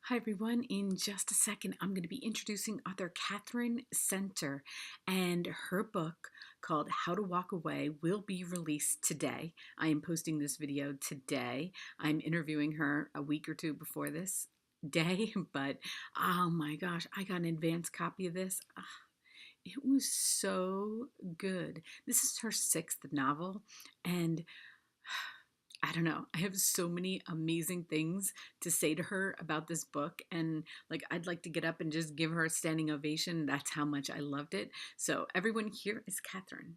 Hi everyone, in just a second I'm going to be introducing author Katherine Center, and her book called How to Walk Away will be released today. I am posting this video today. I'm interviewing her a week or two before this day, but oh my gosh, I got an advance copy of this. It was so good. This is her sixth novel, and I don't know. I have so many amazing things to say to her about this book. And I'd like to get up and just give her a standing ovation. That's how much I loved it. So, everyone, here is Katherine.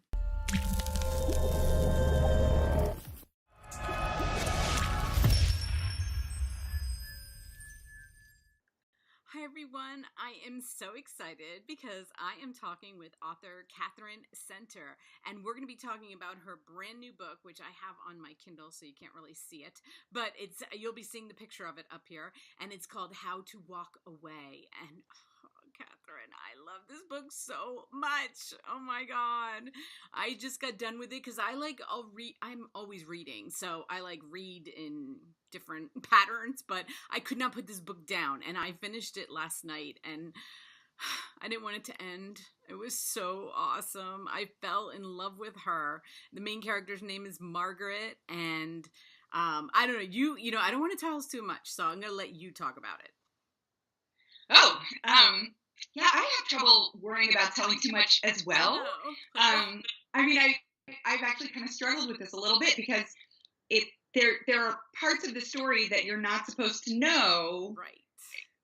Hi everyone, I am so excited because I am talking with author Katherine Center, and we're going to be talking about her brand new book, which I have on my Kindle, so you can't really see it, but you'll be seeing the picture of it up here, and it's called How to Walk Away. And Katherine, I love this book so much. Oh my God. I just got done with it because I'm always reading. So I read in different patterns, but I could not put this book down. And I finished it last night and I didn't want it to end. It was so awesome. I fell in love with her. The main character's name is Margaret. And I don't know, I don't want to tell us too much. So I'm going to let you talk about it. Oh, yeah, I have trouble worrying about telling too much as well. I've actually kind of struggled with this a little bit because there are parts of the story that you're not supposed to know right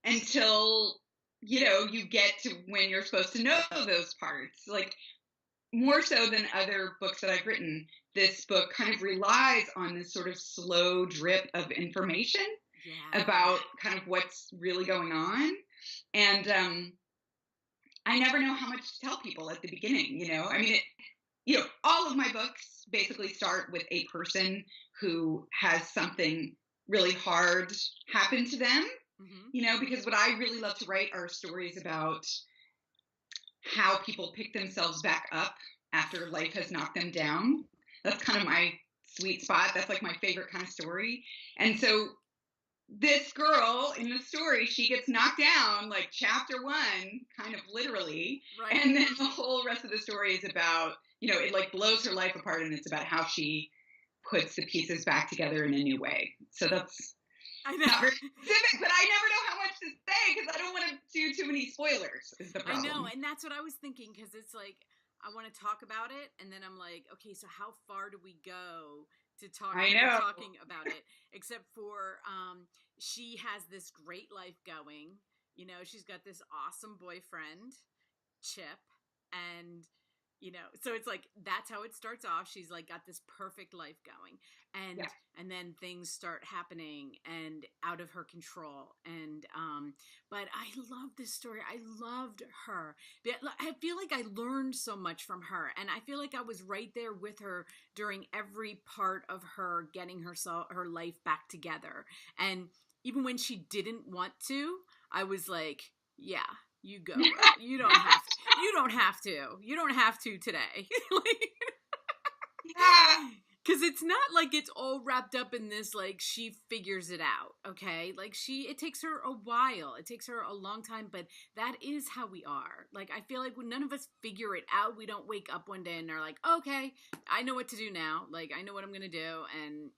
until you get to when you're supposed to know those parts. Like, more so than other books that I've written, this book kind of relies on this sort of slow drip of information about kind of what's really going on. And I never know how much to tell people at the beginning, all of my books basically start with a person who has something really hard happen to them, because what I really love to write are stories about how people pick themselves back up after life has knocked them down. That's kind of my sweet spot. That's like my favorite kind of story. And so this girl in the story, she gets knocked down like chapter one, kind of literally. Right. And then the whole rest of the story is about, it like blows her life apart, and it's about how she puts the pieces back together in a new way. So that's not very specific, but I never know how much to say because I don't want to do too many spoilers is the problem. I know, and that's what I was thinking, because it's like, I want to talk about it, and then I'm like, okay, so how far do we go to talking about it? Except for she has this great life going. She's got this awesome boyfriend, Chip, and so it's like, that's how it starts off. She's like got this perfect life going, and then things start happening and out of her control. And but I love this story. I loved her. I feel like I learned so much from her, and I feel like I was right there with her during every part of her getting her life back together. And even when she didn't want to, I was like, yeah, you go. You don't have to. You don't have to. You don't have to today. Yeah. Because it's not like it's all wrapped up in this, like, she figures it out, okay? Like, it takes her a while. It takes her a long time, but that is how we are. Like, I feel like when none of us figure it out, we don't wake up one day and are like, okay, I know what to do now. Like, I know what I'm going to do. And,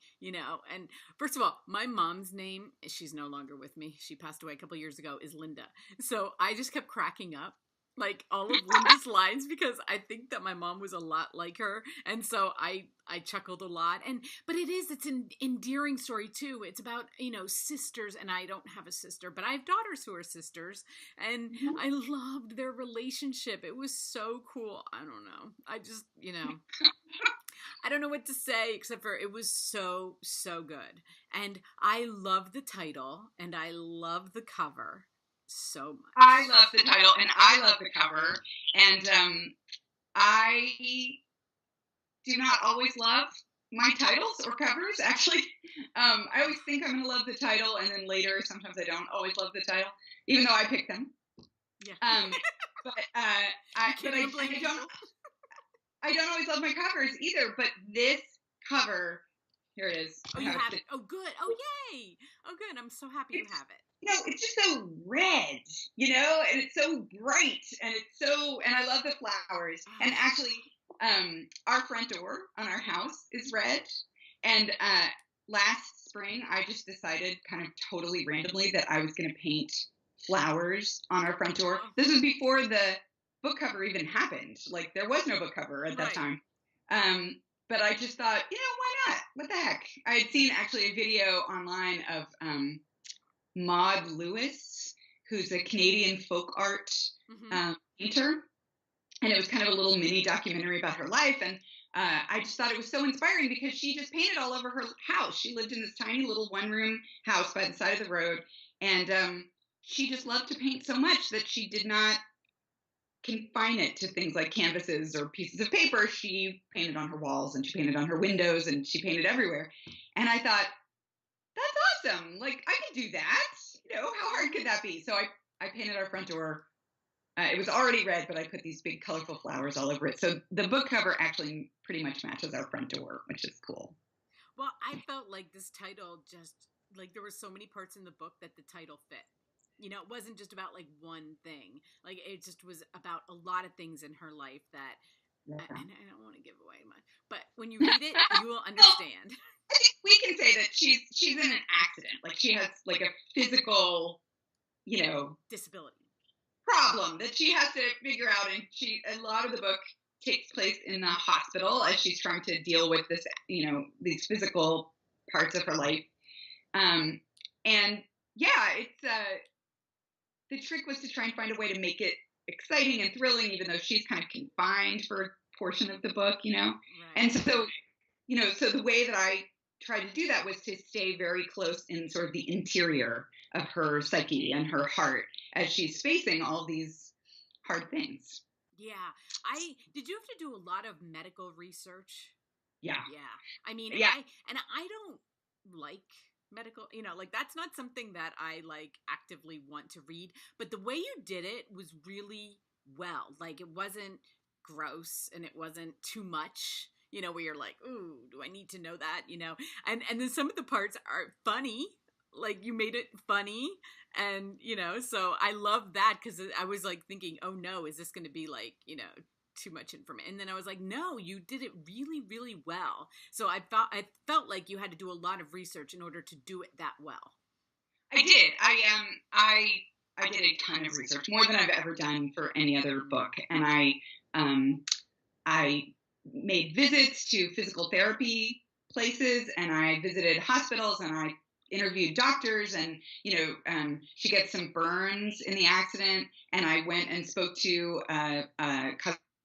and first of all, my mom's name, she's no longer with me. She passed away a couple years ago, is Linda. So I just kept cracking up, like, all of Linda's lines, because I think that my mom was a lot like her, and so I chuckled a lot. But it's an endearing story too. It's about, sisters, and I don't have a sister, but I have daughters who are sisters, and I loved their relationship. It was so cool. I don't know. I just, I don't know what to say except for it was so, so good. And I love the title, and I love the cover so much. I love the title and I love the cover, and I do not always love my titles or covers, actually. I always think I'm going to love the title, and then later sometimes I don't always love the title, even though I pick them. Yeah. But I don't always love my covers either, but this cover, here it is. Oh, you have it. Oh, good. Oh, yay. Oh, good. I'm so happy you have it. it's just so red, and it's so bright, and I love the flowers. And Ah, actually, our front door on our house is red. And last spring, I just decided, kind of totally randomly, that I was going to paint flowers on our front door. oh, This was before the book cover even happened. Like, there was no book cover at that right. time. Um, but I just thought, why not? What the heck? I had seen actually a video online of Maud Lewis, who's a Canadian folk art Hmm. painter, and it was kind of a little mini documentary about her life. And I just thought it was so inspiring because she just painted all over her house. She lived in this tiny little one-room house by the side of the road, and she just loved to paint so much that she did not confine it to things like canvases or pieces of paper. She painted on her walls, and she painted on her windows, and she painted everywhere. And I thought, that's awesome. Like, I could do that. How hard could that be? So I painted our front door. It was already red, but I put these big colorful flowers all over it. So the book cover actually pretty much matches our front door, which is cool. Well, I felt like this title just like there were so many parts in the book that the title fit. It wasn't just about like one thing. Like it just was about a lot of things in her life that Yeah. and I don't want to give away much, but when you read it, you will Well, understand. I think we can say that she's in an accident. Like, she has like a physical, you know, Disability. problem that she has to figure out, and a lot of the book takes place in the hospital as she's trying to deal with this, these physical parts of her life. Um, and yeah, it's the trick was to try and find a way to make it exciting and thrilling, even though she's kind of confined for a portion of the book. And Right. so the way that I tried to do that was to stay very close in sort of the interior of her psyche and her heart as she's facing all these hard things. Yeah. I did you have to do a lot of medical research? Yeah. Yeah. I mean, Yeah. I don't like medical, like that's not something that I like actively want to read, but the way you did it was really well. Like it wasn't gross and it wasn't too much. Where you're like, "Ooh, do I need to know that?" And then some of the parts are funny. Like you made it funny and, so I love that cuz I was like thinking, "Oh no, is this going to be like, too much information?" And then I was like, no, you did it really, really well. So I felt like you had to do a lot of research in order to do it that well. I did. I did a ton of research, more than I've ever done for any other book, and um I made visits to physical therapy places, and I visited hospitals, and I interviewed doctors. And she gets some burns in the accident, and I went and spoke to a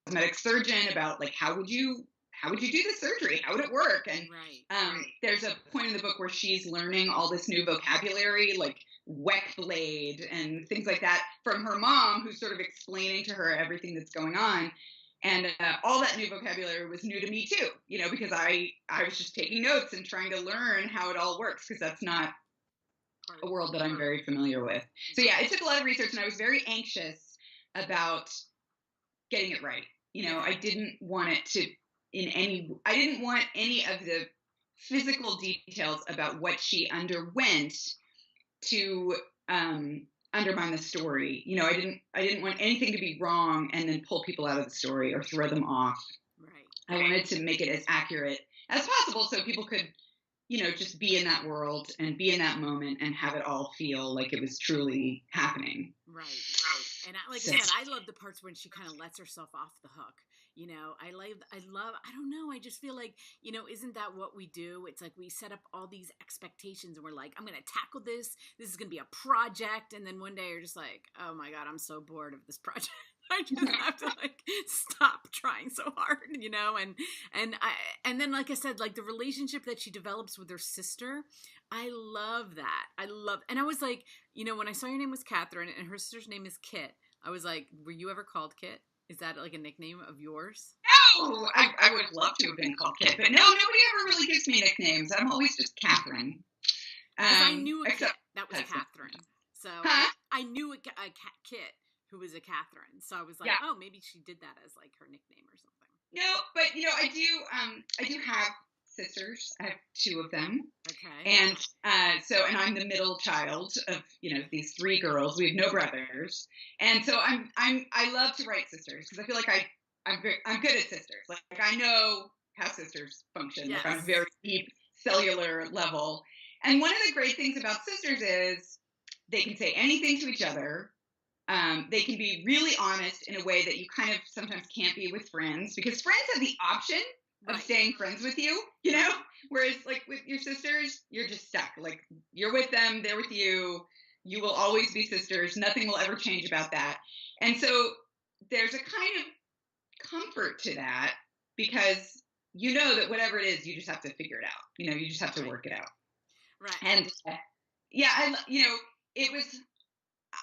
cosmetic surgeon about, like, how would you do the surgery, how would it work. And Right. there's a point in the book where she's learning all this new vocabulary, like weck blade and things like that, from her mom, who's sort of explaining to her everything that's going on. And all that new vocabulary was new to me too, because I was just taking notes and trying to learn how it all works, because that's not Part a of world that I'm very familiar with. So yeah, right. it took a lot of research, and I was very anxious about getting it right. Yeah. I didn't want it to I didn't want any of the physical details about what she underwent to undermine the story. I didn't want anything to be wrong and then pull people out of the story or throw them off. Right. I wanted to make it as accurate as possible so people could, just be in that world and be in that moment and have it all feel like it was truly happening. Right. And like I So, said, I love the parts when she kind of lets herself off the hook. I don't know. I just feel like, isn't that what we do? It's like we set up all these expectations and we're like, I'm going to tackle this. This is going to be a project. And then one day you're just like, oh my God, I'm so bored of this project. I just have to like stop trying so hard, and then like I said, like the relationship that she develops with her sister, I love that. And I was like, when I saw your name was Catherine and her sister's name is Kit, I was like, were you ever called Kit? Is that like a nickname of yours? no, I would have loved to have been called Kit, but no, nobody ever really gives me nicknames. I'm always just Catherine. Because I knew a Kit Except that was husband. Catherine. So Huh? I knew a Kit who was a Catherine. So I was like, Yeah. oh, maybe she did that as like her nickname or something. No, but I do have sisters. I have two of them. Okay. And and I'm the middle child of, these three girls. We have no brothers. And so I love to write sisters because I feel like I'm good at sisters. Like I know how sisters function, like on a Yes. very deep cellular level. And one of the great things about sisters is they can say anything to each other. They can be really honest in a way that you kind of sometimes can't be with friends, because friends have the option of Right. staying friends with you know? Right. Whereas like with your sisters, you're just stuck. Like you're with them, they're with you. You will always be sisters. Nothing will ever change about that. And so there's a kind of comfort to that, because you know that whatever it is, you just have to figure it out. You just have to Right. work it out. Right. And yeah, it was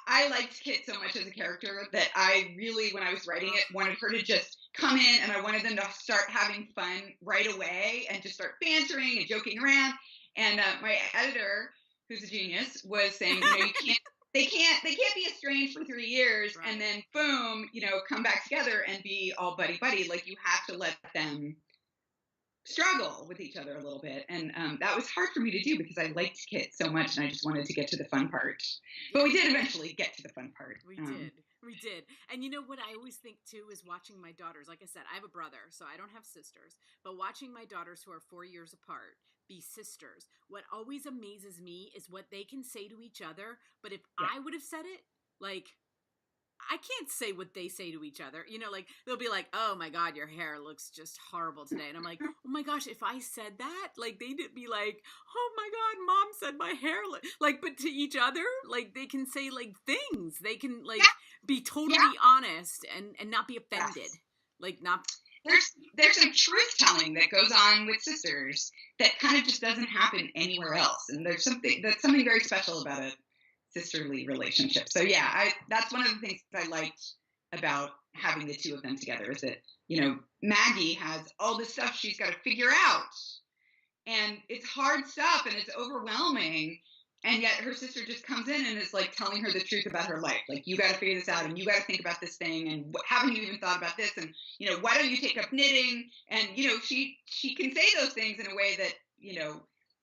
I liked Kit so much as a character that I really, when I was writing it, wanted her to just come in, and I wanted them to start having fun right away and just start bantering and joking around. And my editor, who's a genius, was saying, you can't, they can't be estranged for 3 years and Right. then boom, come back together and be all buddy buddy. Like you have to let them struggle with each other a little bit. And that was hard for me to do because I liked Kit so much and I just wanted to get to the fun part. But Yeah. we did eventually get to the fun part. We did. We did. And you know what I always think too is watching my daughters. Like I said, I have a brother, so I don't have sisters. But watching my daughters who are 4 years apart be sisters, what always amazes me is what they can say to each other. But if Yeah. I would have said it, like, I can't say what they say to each other. Like they'll be like, "Oh my god, your hair looks just horrible today," and I'm like, "Oh my gosh, if I said that, like they'd be like, oh my god, mom said my hair like." But to each other, like they can say like things. They can like Yeah. be totally Yeah. honest and not be offended. Yes. Like not. There's some truth telling that goes on with sisters that kind of just doesn't happen anywhere else. And that's something very special about a sisterly relationship. So yeah, that's one of the things that I liked about having the two of them together, is that, Maggie has all this stuff she's got to figure out, and it's hard stuff and it's overwhelming. And yet her sister just comes in and is like telling her the truth about her life. Like, you got to figure this out, and you got to think about this thing, and haven't you even thought about this? And why don't you take up knitting? And she can say those things in a way that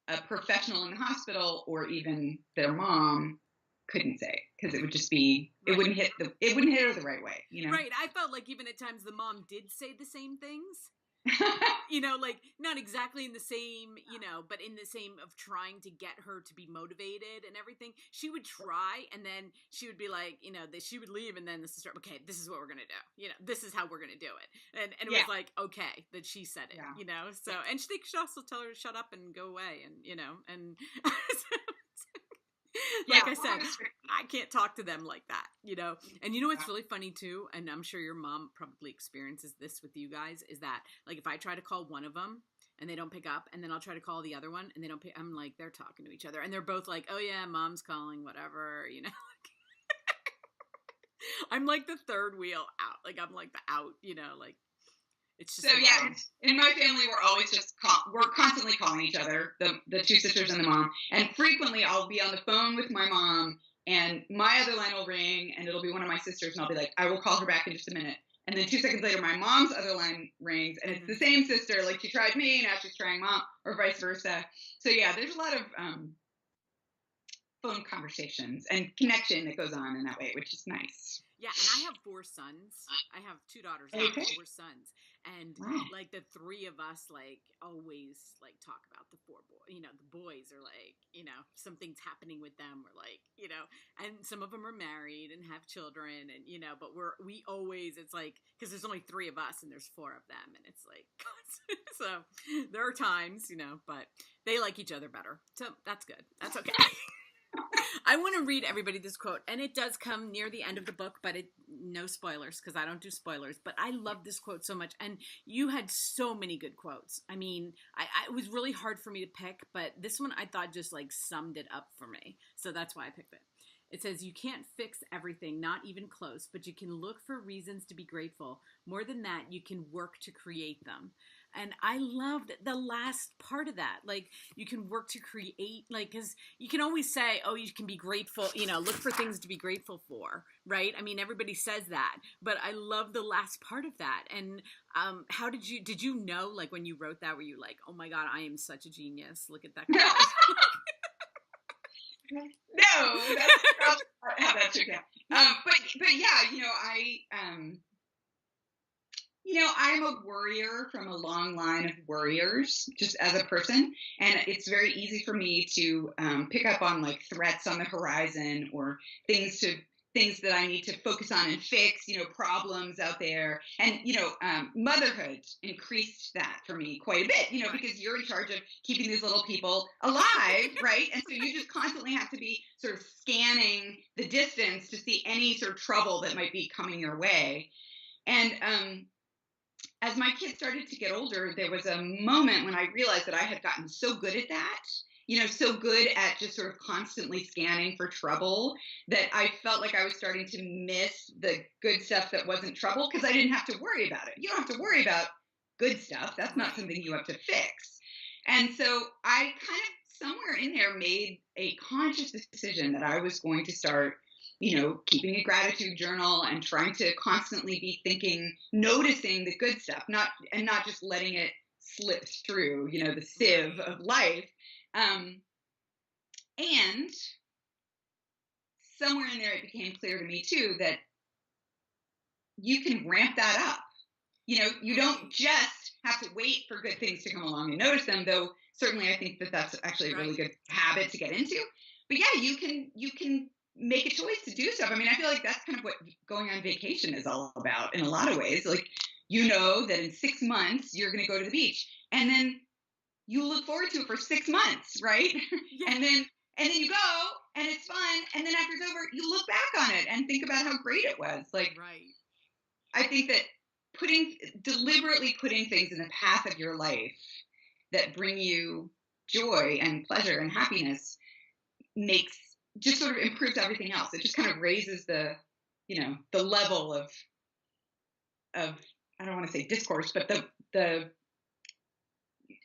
a professional in the hospital or even their mom couldn't say, because it would just be Right. it wouldn't hit her the right way. Right. I felt like even at times the mom did say the same things. Like not exactly in the same, but in the same of trying to get her to be motivated and everything. She would try, and then she would be like, that she would leave, and then the sister, okay, this is what we're gonna do. This is how we're gonna do it. And it was like, okay, that she said it. Yeah. So, and she should also tell her to shut up and go away, and like I said, I can't talk to them like that, And what's really funny too, and I'm sure your mom probably experiences this with you guys, is that like if I try to call one of them and they don't pick up, and then I'll try to call the other one and they don't pick, I'm like, they're talking to each other, and they're both like, oh yeah, mom's calling, whatever, I'm like the third wheel out, like I'm like the out, like it's just so yeah. In my family, we're always just we're constantly calling each other, the two sisters and the mom, and frequently I'll be on the phone with my mom, and my other line will ring, and it'll be one of my sisters, and I'll be like, I will call her back in just a minute. And then 2 seconds later, my mom's other line rings, and it's the same sister. Like, she tried me, now she's trying mom, or vice versa. So yeah, there's a lot of phone conversations and connection that goes on in that way, which is nice. Yeah, and I have 4 sons. I have 2 daughters and 4 sons. And like the 3 of us like always like talk about the 4 boys. The boys are like, something's happening with them. We're like, and some of them are married and have children, and but we always, it's like, because there's only 3 of us and there's 4 of them, and it's like so there are times, but they like each other better. So that's good. That's okay. I want to read everybody this quote, and it does come near the end of the book, but no spoilers, because I don't do spoilers. But I love this quote so much, and you had so many good quotes. I mean, it was really hard for me to pick, but this one I thought just like summed it up for me, so that's why I picked it. It says, "You can't fix everything, not even close, but you can look for reasons to be grateful. More than that, you can work to create them." And I loved the last part of that. Like, you can work to create, like, because you can always say, oh, you can be grateful, look for things to be grateful for, right? I mean, everybody says that, but I love the last part of that. And how did you know, like, when you wrote that, were you like, oh my God, I am such a genius. Look at that girl. No, that's probably not how that took out. But yeah, I'm a worrier from a long line of worriers, just as a person, and it's very easy for me to pick up on like threats on the horizon or things that I need to focus on and fix, problems out there. And motherhood increased that for me quite a bit, because you're in charge of keeping these little people alive, right? And so you just constantly have to be sort of scanning the distance to see any sort of trouble that might be coming your way. And as my kids started to get older, there was a moment when I realized that I had gotten so good at that, so good at just sort of constantly scanning for trouble, that I felt like I was starting to miss the good stuff that wasn't trouble because I didn't have to worry about it. You don't have to worry about good stuff. That's not something you have to fix. And so I kind of somewhere in there made a conscious decision that I was going to start keeping a gratitude journal and trying to constantly be thinking, noticing the good stuff, not just letting it slip through, the sieve of life. And somewhere in there, it became clear to me too that you can ramp that up. You don't just have to wait for good things to come along and notice them, though certainly I think that that's actually a really good habit to get into. But yeah, you can make a choice to do stuff. I mean, I feel like that's kind of what going on vacation is all about in a lot of ways. Like, that in 6 months you're going to go to the beach, and then you look forward to it for 6 months, right? Yeah. and then you go, and it's fun, and then after it's over, you look back on it and think about how great it was. Like, I think that deliberately putting things in the path of your life that bring you joy and pleasure and happiness just sort of improves everything else. It just kind of raises the level of I don't want to say discourse, but the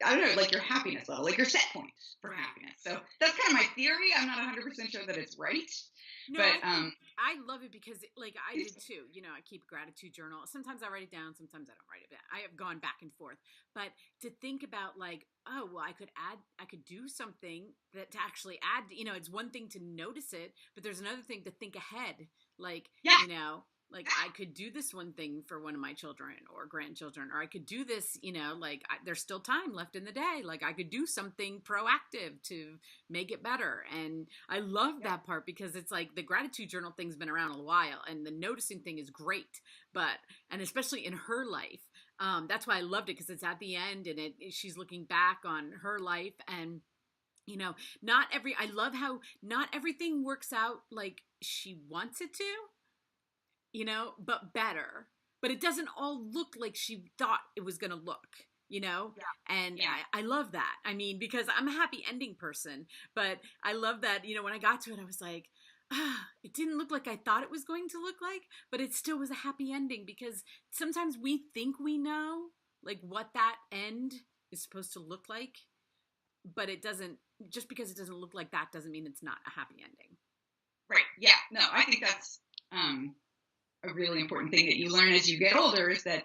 I don't know, like your happiness level, like your set point for happiness. So that's kind of my theory. I'm not 100% sure that it's right. No, but I love it because, like, I did too. I keep a gratitude journal. Sometimes I write it down, sometimes I don't write it down. I have gone back and forth. But to think about, like, oh, well, I could do something that to actually add, it's one thing to notice it, but there's another thing to think ahead. Like, like I could do this one thing for one of my children or grandchildren, or I could do this, there's still time left in the day. Like, I could do something proactive to make it better. And I love that part because it's like the gratitude journal thing's been around a while, and the noticing thing is great. And especially in her life, that's why I loved it, because it's at the end and she's looking back on her life, and I love how not everything works out like she wants it to, but better. But it doesn't all look like she thought it was going to look, And I love that. I mean, because I'm a happy ending person, but I love that, when I got to it, I was like, it didn't look like I thought it was going to look like, but it still was a happy ending, because sometimes we think we know, like, what that end is supposed to look like, but it doesn't. Just because it doesn't look like that doesn't mean it's not a happy ending. Right. Yeah. No, I think that's a really important thing that you learn as you get older, is that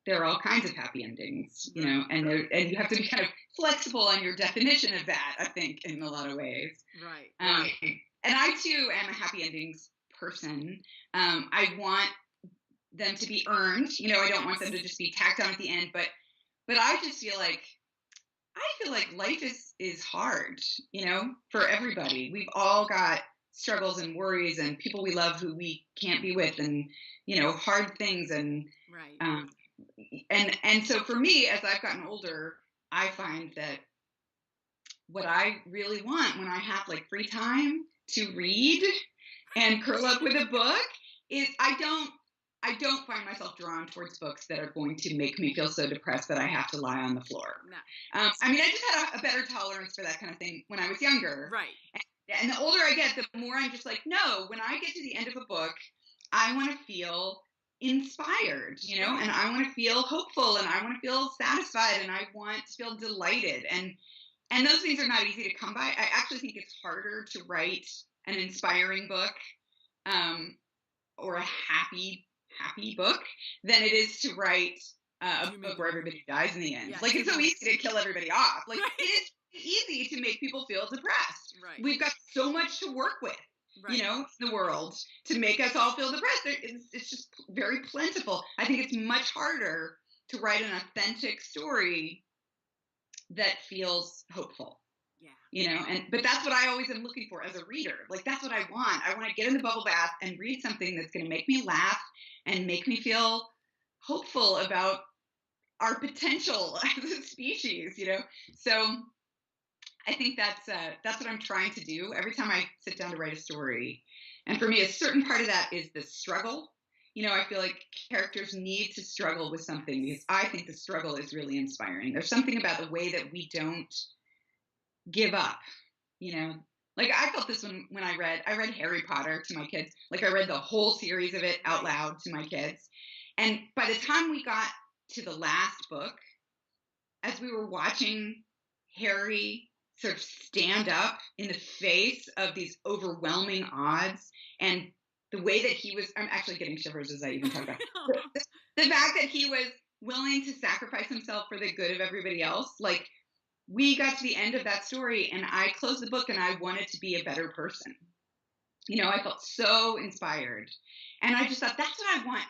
there are all kinds of happy endings, and you have to be kind of flexible on your definition of that, I think, in a lot of ways. Right. And I too am a happy endings person. I want them to be earned. I don't want them to just be tacked on at the end. But I just feel like life is hard, for everybody. We've all got struggles and worries and people we love who we can't be with, and hard things, and and so for me, as I've gotten older, I find that what I really want when I have like free time to read and curl up with a book is I don't find myself drawn towards books that are going to make me feel so depressed that I have to lie on the floor. No. I mean, I just had a better tolerance for that kind of thing when I was younger. Right. And the older I get, the more I'm just like, no, when I get to the end of a book, I want to feel inspired, Right. and I want to feel hopeful and I want to feel satisfied and I want to feel delighted. And those things are not easy to come by. I actually think it's harder to write an inspiring book, um, or a happy book than it is to write a Doom and book where gloom. everybody dies in the end. Yeah, Like, it's doom so and easy to kill everybody off. Like, it right. is easy to make people feel depressed. Right. We've got so much to work with, Right. in the world to make us all feel depressed. It's just very plentiful. I think it's much harder to write an authentic story that feels hopeful. Yeah. And but that's what I always am looking for as a reader. Like, that's what I want. I want to get in the bubble bath and read something that's going to make me laugh and make me feel hopeful about our potential as a species. So I think that's what I'm trying to do every time I sit down to write a story. And for me, a certain part of that is the struggle. I feel like characters need to struggle with something because Yes. I think the struggle is really inspiring. There's something about the way that we don't give up, you know. Like, I felt this when I read Harry Potter to my kids. Like, I read the whole series of it out Right. loud to my kids. And by the time we got to the last book, as we were watching Harry sort of stand up in the face of these overwhelming odds, and the way that he was, I'm actually getting shivers as I even talk about the fact that he was willing to sacrifice himself for the good of everybody else. Like, we got to the end of that story and I closed the book and I wanted to be a better person. I felt so inspired. And I just thought, that's what I want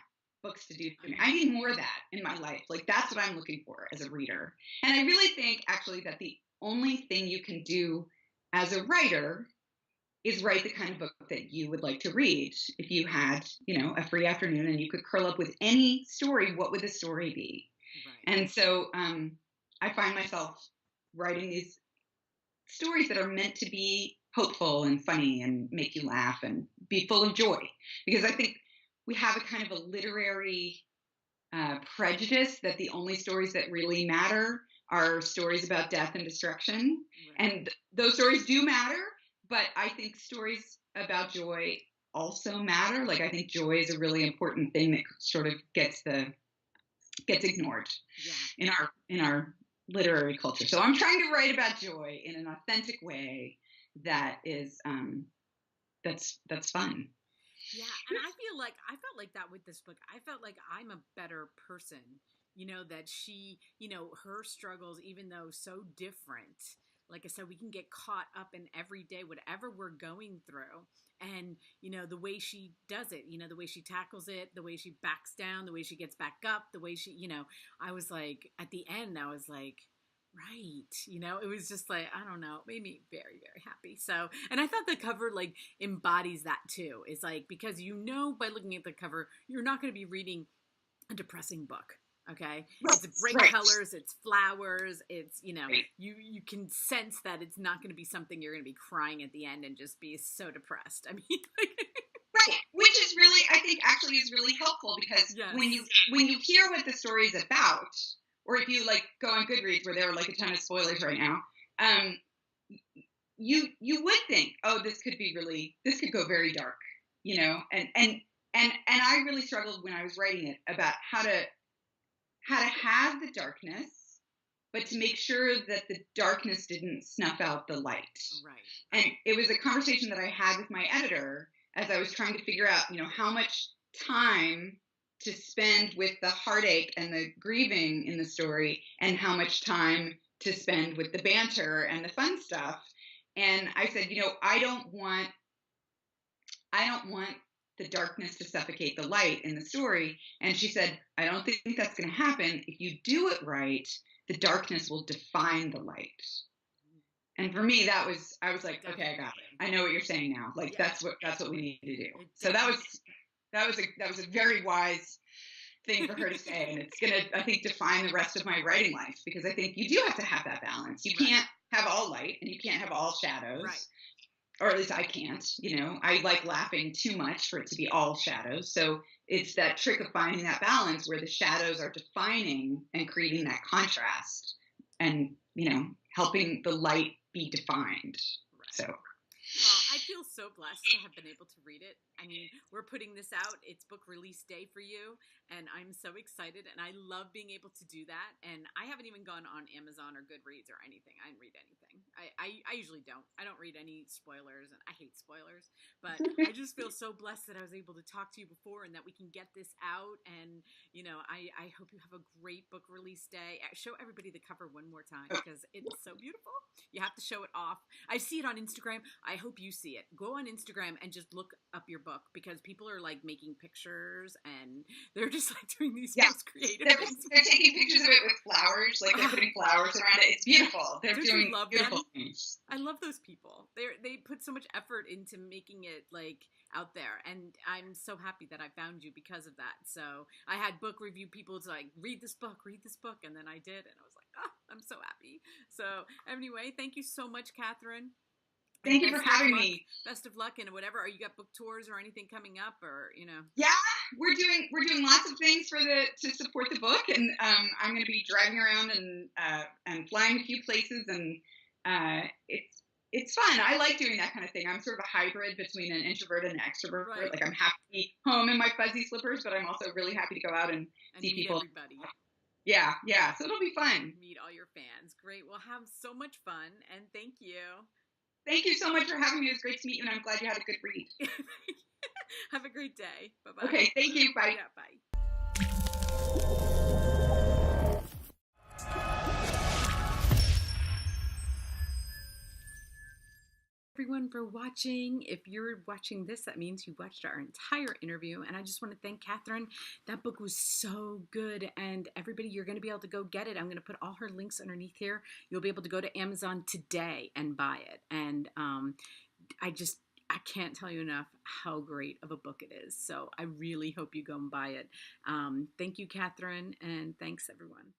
books to do to me. I need more of that in my life. Like, that's what I'm looking for as a reader. And I really think actually that the only thing you can do as a writer is write the kind of book that you would like to read. If you had, a free afternoon and you could curl up with any story, what would the story be? Right. And so I find myself writing these stories that are meant to be hopeful and funny and make you laugh and be full of joy. Because I think we have a kind of a literary prejudice that the only stories that really matter are stories about death and destruction. Right. And those stories do matter, but I think stories about joy also matter. Like, I think joy is a really important thing that sort of gets ignored Yeah. in our literary culture. So I'm trying to write about joy in an authentic way that is that's fun. Yeah, and I felt like that with this book. I felt like I'm a better person. That her struggles, even though so different, like I said, we can get caught up in every day, whatever we're going through. And, the way she does it, the way she tackles it, the way she backs down, the way she gets back up, the way I was like, at the end, I was like, right. It was just like, I don't know, it made me very, very happy. So, and I thought the cover like embodies that too. It's like, because by looking at the cover, you're not going to be reading a depressing book. Okay. Right, It's bright right, colors, it's flowers, it's, right, you can sense that it's not going to be something you're going to be crying at the end and just be so depressed. I mean, right. Which is really, I think, actually is really helpful because yes. when you hear what the story is about, or if you like go on Goodreads where there are like a ton of spoilers right now, um, you would think, oh, this could go very dark, and I really struggled when I was writing it about how to have the darkness, but to make sure that the darkness didn't snuff out the light. Right. And it was a conversation that I had with my editor as I was trying to figure out, how much time to spend with the heartache and the grieving in the story and how much time to spend with the banter and the fun stuff. And I said, I don't want the darkness to suffocate the light in the story. And she said, I don't think that's going to happen. If you do it right, the darkness will define the light. And for me, I was like, okay, I got it. I know what you're saying now. Like, Yeah. that's what we need to do. So that was a very wise thing for her to say. And it's going to, I think, define the rest of my writing life, because I think you do have to have that balance. You can't have all light and you can't have all shadows. Right. Or at least I can't, I like laughing too much for it to be all shadows. So it's that trick of finding that balance where the shadows are defining and creating that contrast and, helping the light be defined. Right. So Well, I feel so blessed to have been able to read it. I mean, we're putting this out. It's book release day for you, and I'm so excited. And I love being able to do that. And I haven't even gone on Amazon or Goodreads or anything. I didn't read anything. I usually don't. I don't read any spoilers, and I hate spoilers. But I just feel so blessed that I was able to talk to you before and that we can get this out. And, I hope you have a great book release day. Show everybody the cover one more time because it's so beautiful. You have to show it off. I see it on Instagram. I hope you see it. Go on Instagram and just look up your book because people are like making pictures and they're just like doing these Yeah. most creative They're, things. they're taking pictures of it with flowers, like they're putting flowers around it. It's beautiful. They're Don't doing you love beautiful them? things. I love those people. They put so much effort into making it like out there, and I'm so happy that I found you because of that. So I had book review people to like read this book, and then I did, and I was like, oh, I'm so happy. So anyway, thank you so much, Catherine. And Thank you for having me. Best of luck and whatever. Are you got book tours or anything coming up, or Yeah, we're doing lots of things to support the book, and I'm going to be driving around and flying a few places, and it's fun. I like doing that kind of thing. I'm sort of a hybrid between an introvert and an extrovert. Right. Like I'm happy to be home in my fuzzy slippers, but I'm also really happy to go out and see meet people. everybody. Yeah. So it'll be fun. Meet all your fans. Great. Well, have so much fun, and thank you. Thank you so much for having me. It was great to meet you, and I'm glad you had a good read. Have a great day. Bye-bye. Okay, thank you. Bye. Yeah, bye. Everyone for watching. If you're watching this, that means you watched our entire interview, and I just want to thank Catherine. That book was so good, and everybody, you're going to be able to go get it. I'm going to put all her links underneath here. You'll be able to go to Amazon today and buy it, and I can't tell you enough how great of a book it is. So I really hope you go and buy it. Thank you, Catherine, and thanks, everyone.